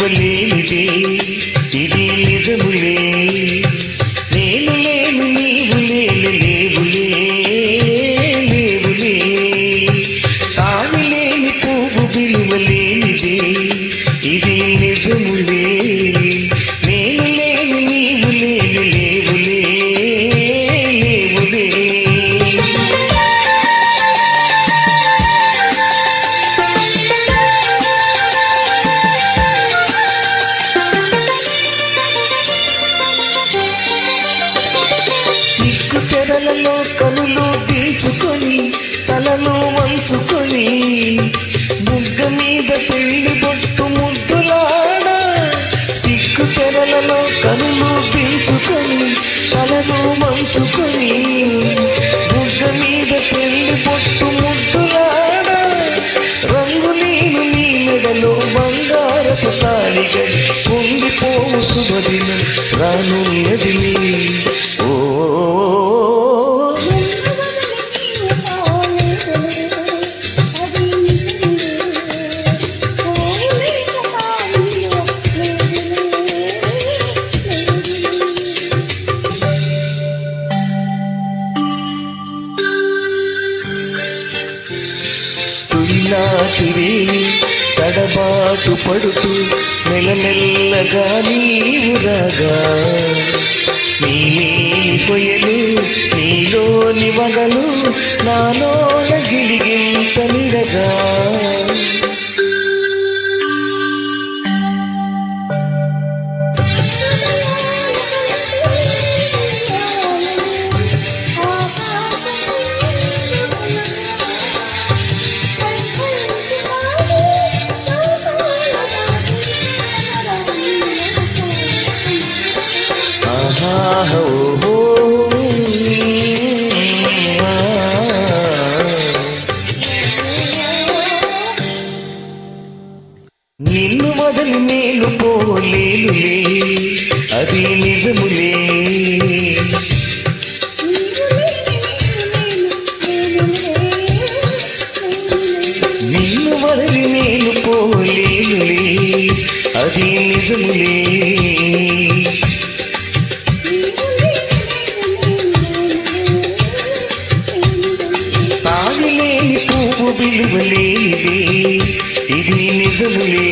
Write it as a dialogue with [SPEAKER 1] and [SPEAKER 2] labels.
[SPEAKER 1] విలువలేనిదే ఇది నిజములే. నేను లేను నీవు లేను లేవులే లేవులే. తాను లేని పువ్వు విలువలేనిదే ఇది నిజములే. నేను లేను నీవు లేను లేవులే లేవులే. తెరలలో కనులు దించుకొని తలను వంచుకొని బుగ్గ మీద పెళ్లి బొట్టు ముద్దులాడా. సిగ్గు తెరలలో కనులు దించుకొని తలను వంచుకొని బుగ్గ మీద పెళ్లి బొట్టు ముద్దులాడా. రంగులీను నీ మెడలో బంగారపు తాళిగడి పొంగిపోవు శుభదినం రానున్నది. ఓ తుల్లాటివే తడబాటు పడుతూ మెల్లమెల్లగా నీవు రాగా. నీలేని కొయ్యలు నీలోని వగలు నాలోన గిలిగింత నిడగా. నిన్ను వదిలి నేను పోలేనులే అది నిజములే. నిన్ను వదిలి నేను పోలేనులే అది నిజములే. తాగిలేని పువ్వు విలువలేనిదే ఇది నిజములే.